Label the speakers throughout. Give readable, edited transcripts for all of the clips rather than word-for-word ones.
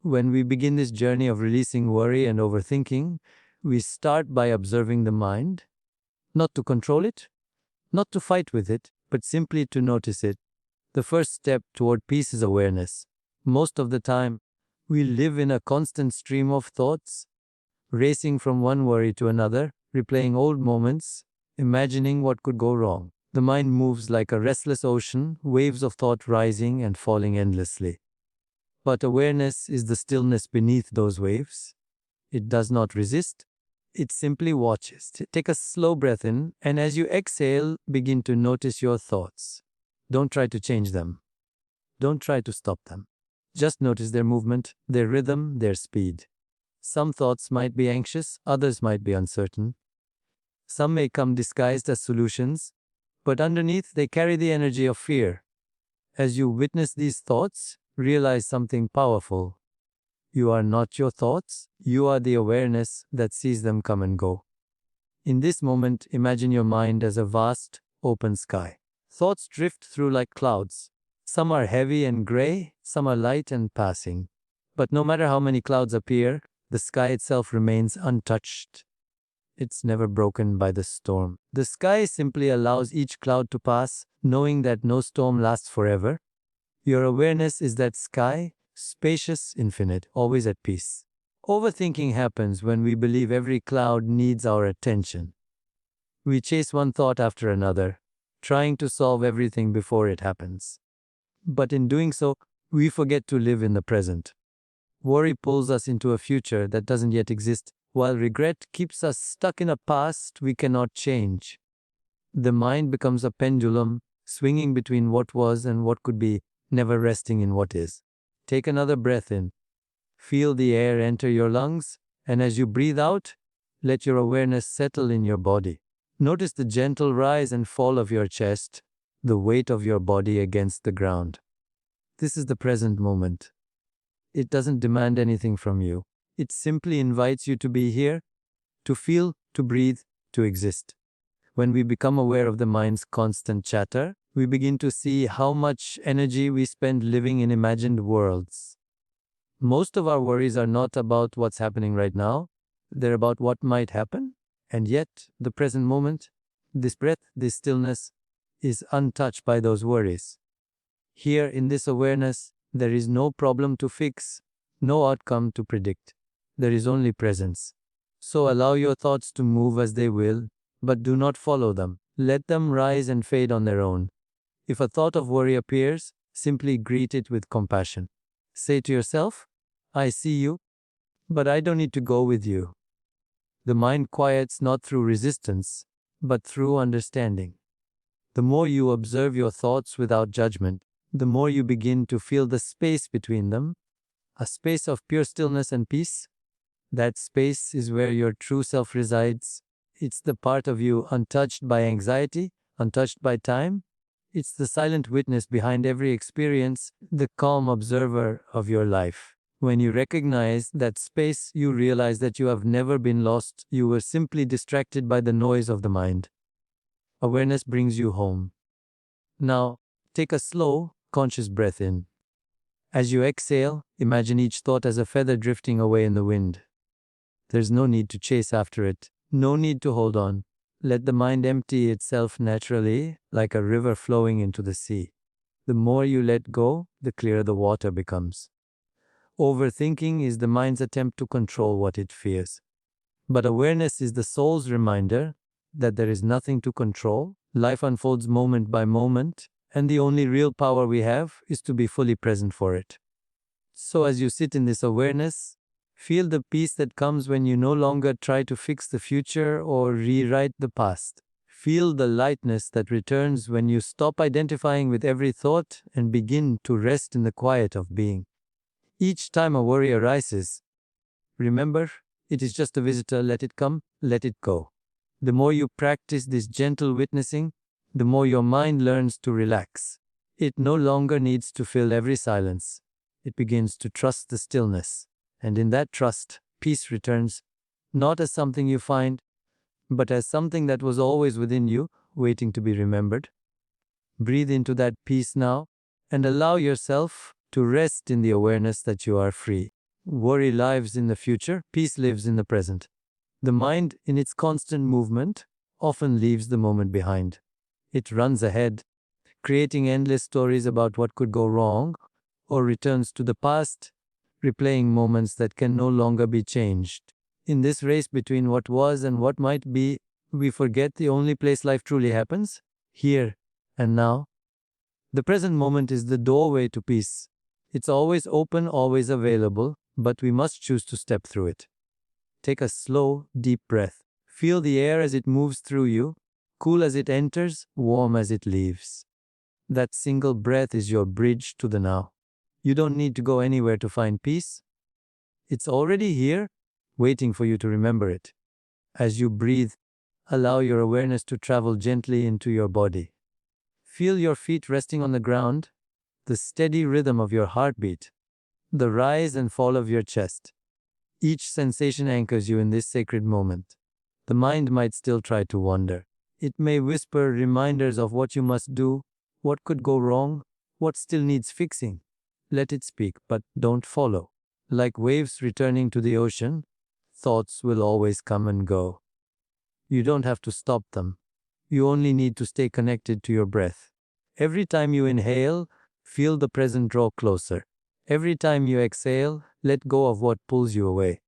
Speaker 1: When we begin this journey of releasing worry and overthinking, we start by observing the mind, not to control it, not to fight with it, but simply to notice it. The first step toward peace is awareness. Most of the time, we live in a constant stream of thoughts, racing from one worry to another, replaying old moments, imagining what could go wrong. The mind moves like a restless ocean, waves of thought rising and falling endlessly. But awareness is the stillness beneath those waves. It does not resist, it simply watches. Take a slow breath in, and as you exhale, begin to notice your thoughts. Don't try to change them. Don't try to stop them. Just notice their movement, their rhythm, their speed. Some thoughts might be anxious, others might be uncertain. Some may come disguised as solutions, but underneath they carry the energy of fear. As you witness these thoughts, realize something powerful. You are not your thoughts, you are the awareness that sees them come and go. In this moment, imagine your mind as a vast, open sky. Thoughts drift through like clouds. Some are heavy and gray, some are light and passing. But no matter how many clouds appear, the sky itself remains untouched. It's never broken by the storm. The sky simply allows each cloud to pass, knowing that no storm lasts forever. Your awareness is that sky, spacious, infinite, always at peace. Overthinking happens when we believe every cloud needs our attention. We chase one thought after another, trying to solve everything before it happens. But in doing so, we forget to live in the present. Worry pulls us into a future that doesn't yet exist, while regret keeps us stuck in a past we cannot change. The mind becomes a pendulum, swinging between what was and what could be, never resting in what is. Take another breath in. Feel the air enter your lungs, and as you breathe out, let your awareness settle in your body. Notice the gentle rise and fall of your chest, the weight of your body against the ground. This is the present moment. It doesn't demand anything from you. It simply invites you to be here, to feel, to breathe, to exist. When we become aware of the mind's constant chatter, we begin to see how much energy we spend living in imagined worlds. Most of our worries are not about what's happening right now, they're about what might happen. And yet, the present moment, this breath, this stillness, is untouched by those worries. Here in this awareness, there is no problem to fix, no outcome to predict. There is only presence. So allow your thoughts to move as they will, but do not follow them. Let them rise and fade on their own. If a thought of worry appears, simply greet it with compassion. Say to yourself, I see you, but I don't need to go with you. The mind quiets not through resistance, but through understanding. The more you observe your thoughts without judgment, the more you begin to feel the space between them, a space of pure stillness and peace. That space is where your true self resides. It's the part of you untouched by anxiety, untouched by time. It's the silent witness behind every experience, the calm observer of your life. When you recognize that space, you realize that you have never been lost. You were simply distracted by the noise of the mind. Awareness brings you home. Now, take a slow, conscious breath in. As you exhale, imagine each thought as a feather drifting away in the wind. There's no need to chase after it, no need to hold on. Let the mind empty itself naturally, like a river flowing into the sea. The more you let go, the clearer the water becomes. Overthinking is the mind's attempt to control what it fears. But awareness is the soul's reminder that there is nothing to control. Life unfolds moment by moment, and the only real power we have is to be fully present for it. So as you sit in this awareness, feel the peace that comes when you no longer try to fix the future or rewrite the past. Feel the lightness that returns when you stop identifying with every thought and begin to rest in the quiet of being. Each time a worry arises, remember, it is just a visitor. Let it come, let it go. The more you practice this gentle witnessing, the more your mind learns to relax. It no longer needs to fill every silence. It begins to trust the stillness. And in that trust, peace returns, not as something you find, but as something that was always within you, waiting to be remembered. Breathe into that peace now, and allow yourself to rest in the awareness that you are free. Worry lives in the future, peace lives in the present. The mind, in its constant movement, often leaves the moment behind. It runs ahead, creating endless stories about what could go wrong, or returns to the past, replaying moments that can no longer be changed. In this race between what was and what might be, we forget the only place life truly happens, here and now. The present moment is the doorway to peace. It's always open, always available, but we must choose to step through it. Take a slow, deep breath. Feel the air as it moves through you, cool as it enters, warm as it leaves. That single breath is your bridge to the now. You don't need to go anywhere to find peace. It's already here, waiting for you to remember it. As you breathe, allow your awareness to travel gently into your body. Feel your feet resting on the ground, the steady rhythm of your heartbeat, the rise and fall of your chest. Each sensation anchors you in this sacred moment. The mind might still try to wander. It may whisper reminders of what you must do, what could go wrong, what still needs fixing. Let it speak, but don't follow. Like waves returning to the ocean, thoughts will always come and go. You don't have to stop them. You only need to stay connected to your breath. Every time you inhale, feel the present draw closer. Every time you exhale, let go of what pulls you away.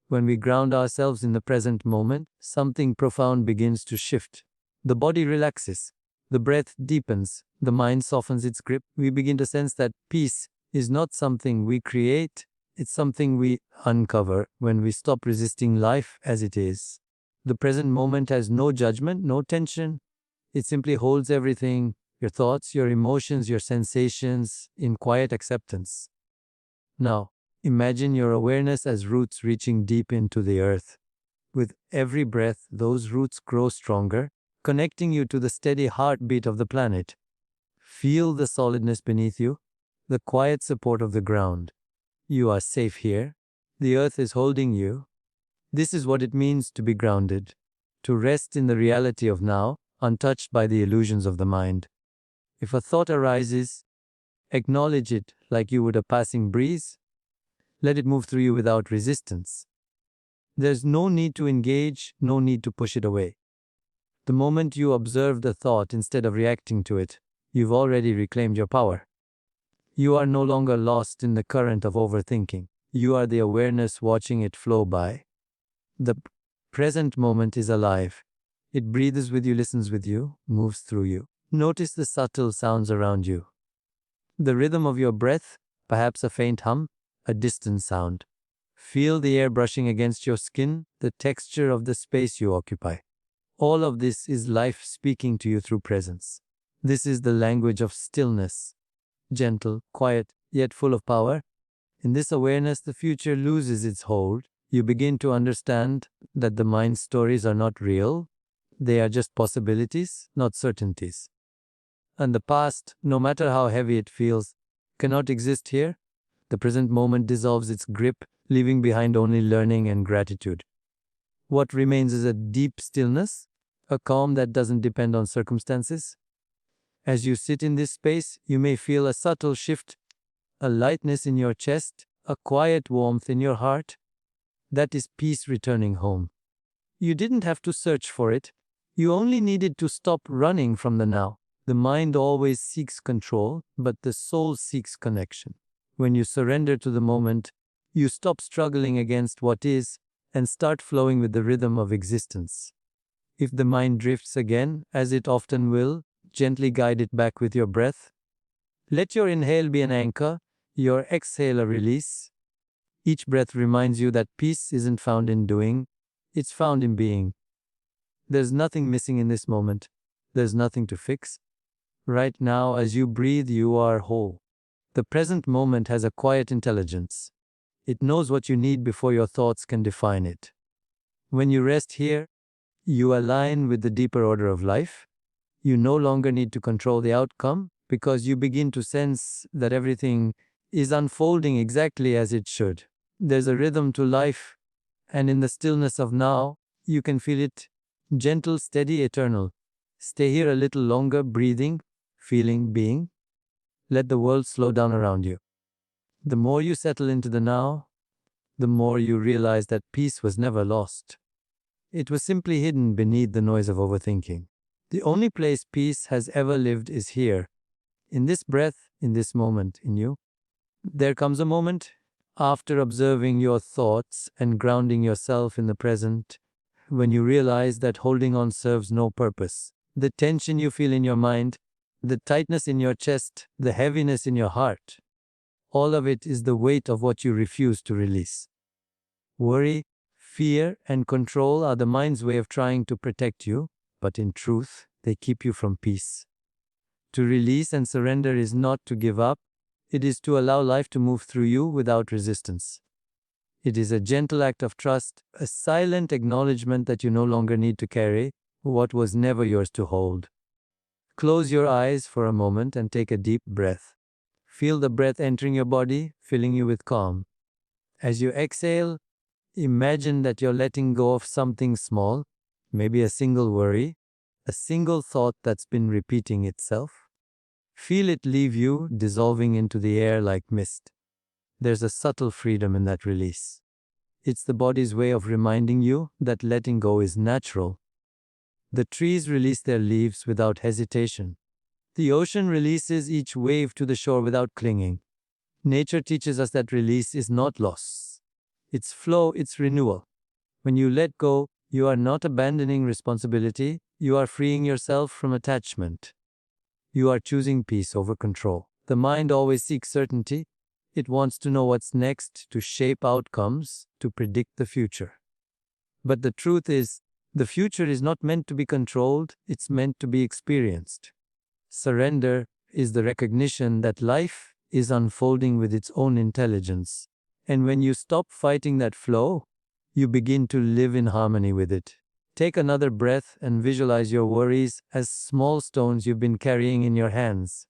Speaker 1: When we ground ourselves in the present moment, something profound begins to shift. The body relaxes, the breath deepens, the mind softens its grip. We begin to sense that peace is not something we create, it's something we uncover when we stop resisting life as it is. The present moment has no judgment, no tension. It simply holds everything, your thoughts, your emotions, your sensations, in quiet acceptance. Now, imagine your awareness as roots reaching deep into the earth. With every breath, those roots grow stronger, connecting you to the steady heartbeat of the planet. Feel the solidness beneath you, the quiet support of the ground. You are safe here. The earth is holding you. This is what it means to be grounded, to rest in the reality of now, untouched by the illusions of the mind. If a thought arises, acknowledge it like you would a passing breeze. Let it move through you without resistance. There's no need to engage, no need to push it away. The moment you observe the thought instead of reacting to it, you've already reclaimed your power. You are no longer lost in the current of overthinking. You are the awareness watching it flow by. The present moment is alive. It breathes with you, listens with you, moves through you. Notice the subtle sounds around you. The rhythm of your breath, perhaps a faint hum, a distant sound. Feel the air brushing against your skin, the texture of the space you occupy. All of this is life speaking to you through presence. This is the language of stillness. Gentle, quiet, yet full of power. In this awareness, the future loses its hold. You begin to understand that the mind's stories are not real. They are just possibilities, not certainties. And the past, no matter how heavy it feels, cannot exist here. The present moment dissolves its grip, leaving behind only learning and gratitude. What remains is a deep stillness, a calm that doesn't depend on circumstances. As you sit in this space, you may feel a subtle shift, a lightness in your chest, a quiet warmth in your heart. That is peace returning home. You didn't have to search for it. You only needed to stop running from the now. The mind always seeks control, but the soul seeks connection. When you surrender to the moment, you stop struggling against what is and start flowing with the rhythm of existence. If the mind drifts again, as it often will, gently guide it back with your breath. Let your inhale be an anchor, your exhale a release. Each breath reminds you that peace isn't found in doing, it's found in being. There's nothing missing in this moment. There's nothing to fix. Right now, as you breathe, you are whole. The present moment has a quiet intelligence. It knows what you need before your thoughts can define it. When you rest here, you align with the deeper order of life. You no longer need to control the outcome because you begin to sense that everything is unfolding exactly as it should. There's a rhythm to life, and in the stillness of now, you can feel it gentle, steady, eternal. Stay here a little longer, breathing, feeling, being. Let the world slow down around you. The more you settle into the now, the more you realize that peace was never lost. It was simply hidden beneath the noise of overthinking. The only place peace has ever lived is here, in this breath, in this moment, in you. There comes a moment, after observing your thoughts and grounding yourself in the present, when you realize that holding on serves no purpose. The tension you feel in your mind, the tightness in your chest, the heaviness in your heart, all of it is the weight of what you refuse to release. Worry, fear, and control are the mind's way of trying to protect you, but in truth, they keep you from peace. To release and surrender is not to give up, it is to allow life to move through you without resistance. It is a gentle act of trust, a silent acknowledgement that you no longer need to carry what was never yours to hold. Close your eyes for a moment and take a deep breath. Feel the breath entering your body, filling you with calm. As you exhale, imagine that you're letting go of something small, maybe a single worry, a single thought that's been repeating itself. Feel it leave you, dissolving into the air like mist. There's a subtle freedom in that release. It's the body's way of reminding you that letting go is natural. The trees release their leaves without hesitation. The ocean releases each wave to the shore without clinging. Nature teaches us that release is not loss. It's flow, it's renewal. When you let go, you are not abandoning responsibility, you are freeing yourself from attachment. You are choosing peace over control. The mind always seeks certainty. It wants to know what's next, to shape outcomes, to predict the future. But the truth is, the future is not meant to be controlled, it's meant to be experienced. Surrender is the recognition that life is unfolding with its own intelligence. And when you stop fighting that flow, you begin to live in harmony with it. Take another breath and visualize your worries as small stones you've been carrying in your hands.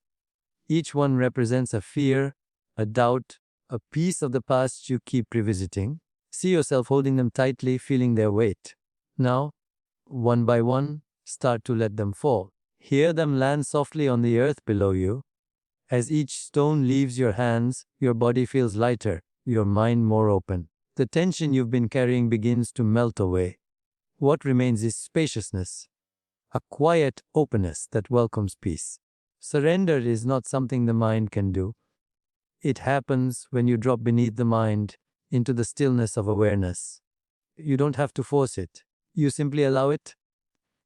Speaker 1: Each one represents a fear, a doubt, a piece of the past you keep revisiting. See yourself holding them tightly, feeling their weight. Now, one by one, start to let them fall. Hear them land softly on the earth below you. As each stone leaves your hands, your body feels lighter, your mind more open. The tension you've been carrying begins to melt away. What remains is spaciousness, a quiet openness that welcomes peace. Surrender is not something the mind can do. It happens when you drop beneath the mind into the stillness of awareness. You don't have to force it. You simply allow it.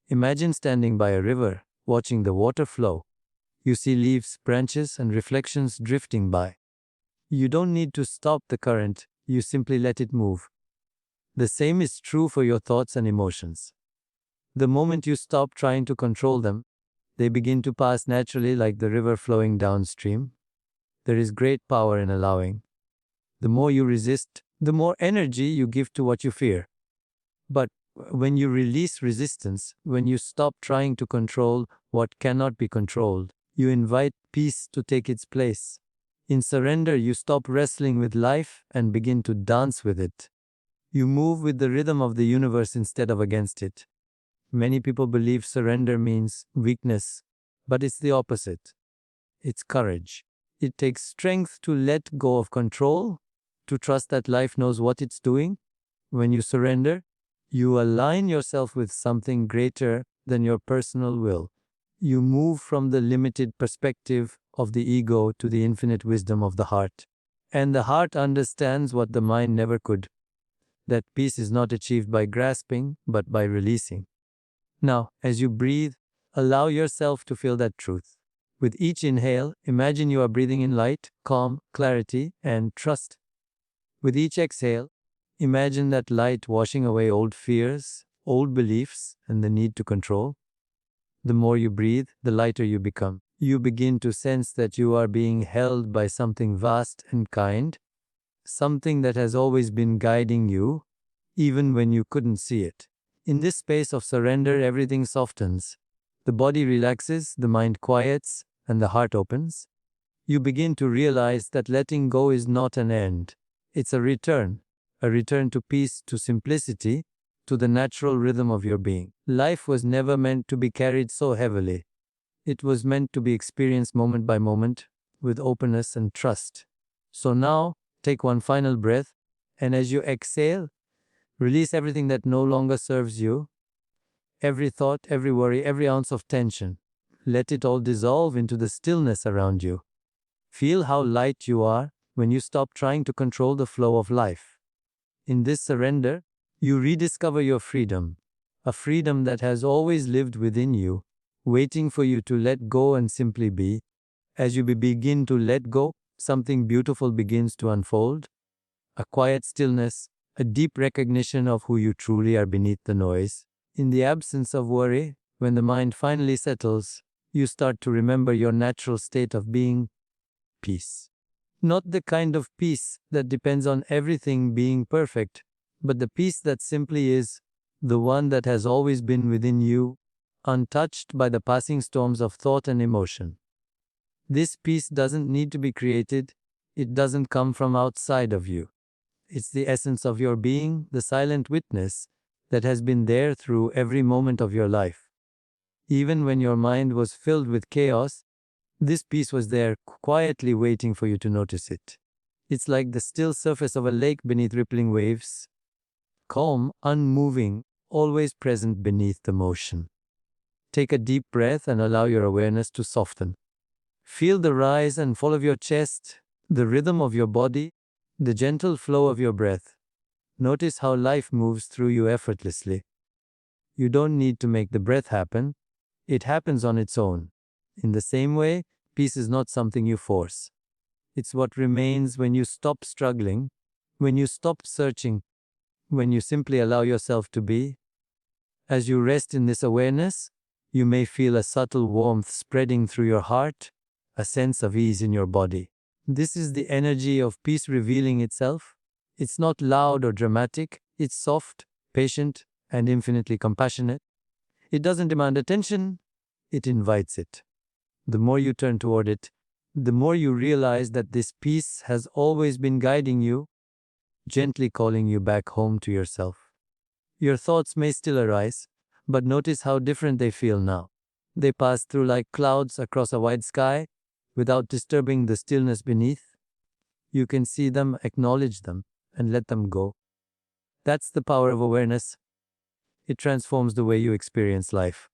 Speaker 1: Imagine standing by a river, watching the water flow. You see leaves, branches, and reflections drifting by. You don't need to stop the current, you simply let it move. The same is true for your thoughts and emotions. The moment you stop trying to control them, they begin to pass naturally like the river flowing downstream. There is great power in allowing. The more you resist, the more energy you give to what you fear. But when you release resistance, when you stop trying to control what cannot be controlled, you invite peace to take its place. In surrender, you stop wrestling with life and begin to dance with it. You move with the rhythm of the universe instead of against it. Many people believe surrender means weakness, but it's the opposite. It's courage. It takes strength to let go of control, to trust that life knows what it's doing. When you surrender, you align yourself with something greater than your personal will. You move from the limited perspective of the ego to the infinite wisdom of the heart. And the heart understands what the mind never could. That peace is not achieved by grasping, but by releasing. Now, as you breathe, allow yourself to feel that truth. With each inhale, imagine you are breathing in light, calm, clarity, and trust. With each exhale, imagine that light washing away old fears, old beliefs, and the need to control. The more you breathe, the lighter you become. You begin to sense that you are being held by something vast and kind, something that has always been guiding you, even when you couldn't see it. In this space of surrender, everything softens. The body relaxes, the mind quiets, and the heart opens. You begin to realize that letting go is not an end. It's a return to peace, to simplicity, to the natural rhythm of your being. Life was never meant to be carried so heavily. It was meant to be experienced moment by moment, with openness and trust. So now, take one final breath And as you exhale, release everything that no longer serves you, every thought, every worry, every ounce of tension. Let it all dissolve into the stillness around you. Feel how light you are when you stop trying to control the flow of life. In this surrender, you rediscover your freedom, a freedom that has always lived within you, waiting for you to let go and simply be. As you begin to let go, something beautiful begins to unfold. A quiet stillness, a deep recognition of who you truly are beneath the noise. In the absence of worry, when the mind finally settles, you start to remember your natural state of being, peace. Not the kind of peace that depends on everything being perfect, but the peace that simply is, the one that has always been within you, untouched by the passing storms of thought and emotion. This peace doesn't need to be created, it doesn't come from outside of you. It's the essence of your being, the silent witness that has been there through every moment of your life. Even when your mind was filled with chaos, this peace was there, quietly waiting for you to notice it. It's like the still surface of a lake beneath rippling waves, calm, unmoving, always present beneath the motion. Take a deep breath and allow your awareness to soften. Feel the rise and fall of your chest, the rhythm of your body, the gentle flow of your breath. Notice how life moves through you effortlessly. You don't need to make the breath happen, it happens on its own. In the same way, peace is not something you force. It's what remains when you stop struggling, when you stop searching, when you simply allow yourself to be. As you rest in this awareness, you may feel a subtle warmth spreading through your heart, a sense of ease in your body. This is the energy of peace revealing itself. It's not loud or dramatic, it's soft, patient, and infinitely compassionate. It doesn't demand attention, it invites it. The more you turn toward it, the more you realize that this peace has always been guiding you, gently calling you back home to yourself. Your thoughts may still arise, but notice how different they feel now. They pass through like clouds across a wide sky, without disturbing the stillness beneath. You can see them, acknowledge them, and let them go. That's the power of awareness. It transforms the way you experience life.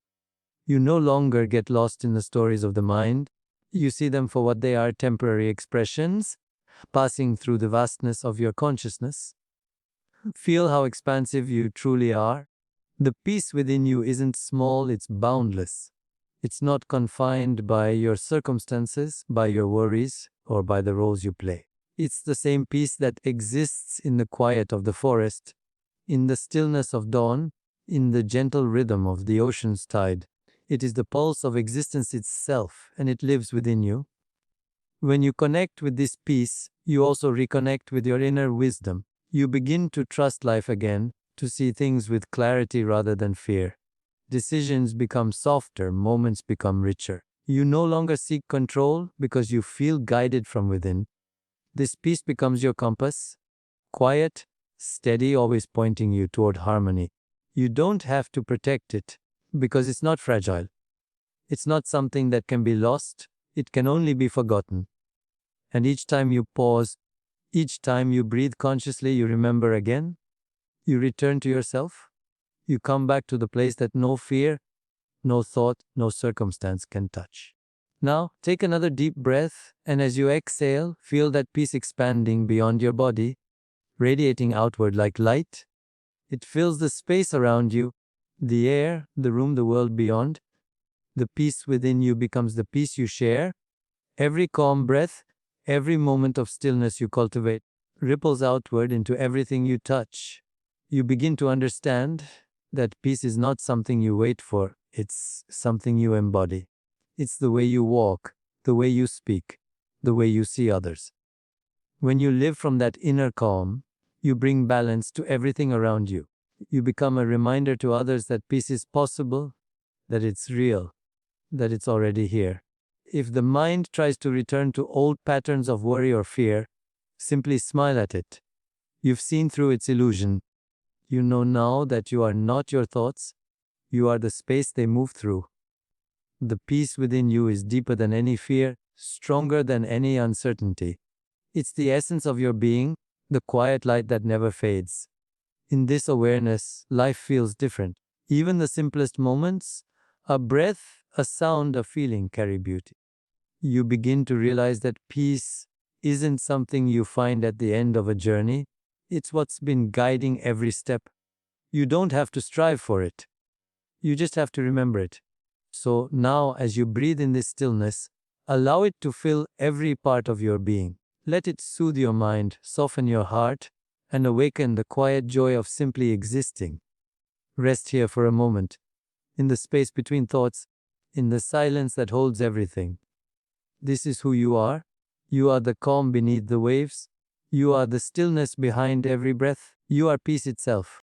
Speaker 1: You no longer get lost in the stories of the mind. You see them for what they are, temporary expressions, passing through the vastness of your consciousness. Feel how expansive you truly are. The peace within you isn't small, it's boundless. It's not confined by your circumstances, by your worries, or by the roles you play. It's the same peace that exists in the quiet of the forest, in the stillness of dawn, in the gentle rhythm of the ocean's tide. It is the pulse of existence itself, and it lives within you. When you connect with this peace, you also reconnect with your inner wisdom. You begin to trust life again, to see things with clarity rather than fear. Decisions become softer, moments become richer. You no longer seek control because you feel guided from within. This peace becomes your compass, quiet, steady, always pointing you toward harmony. You don't have to protect it because it's not fragile. It's not something that can be lost, it can only be forgotten. And each time you pause, each time you breathe consciously, you remember again. You return to yourself. You come back to the place that no fear, no thought, no circumstance can touch. Now, take another deep breath, and as you exhale, feel that peace expanding beyond your body, radiating outward like light. It fills the space around you, the air, the room, the world beyond. The peace within you becomes the peace you share. Every calm breath, every moment of stillness you cultivate, ripples outward into everything you touch. You begin to understand that peace is not something you wait for, it's something you embody. It's the way you walk, the way you speak, the way you see others. When you live from that inner calm, you bring balance to everything around you. You become a reminder to others that peace is possible, that it's real, that it's already here. If the mind tries to return to old patterns of worry or fear, simply smile at it. You've seen through its illusion. You know now that you are not your thoughts, you are the space they move through. The peace within you is deeper than any fear, stronger than any uncertainty. It's the essence of your being, the quiet light that never fades. In this awareness, life feels different. Even the simplest moments, a breath, a sound, a feeling carry beauty. You begin to realize that peace isn't something you find at the end of a journey, it's what's been guiding every step. You don't have to strive for it, you just have to remember it. So now, as you breathe in this stillness, allow it to fill every part of your being. Let it soothe your mind, soften your heart, and awaken the quiet joy of simply existing. Rest here for a moment, in the space between thoughts, in the silence that holds everything. This is who you are. You are the calm beneath the waves. You are the stillness behind every breath. You are peace itself.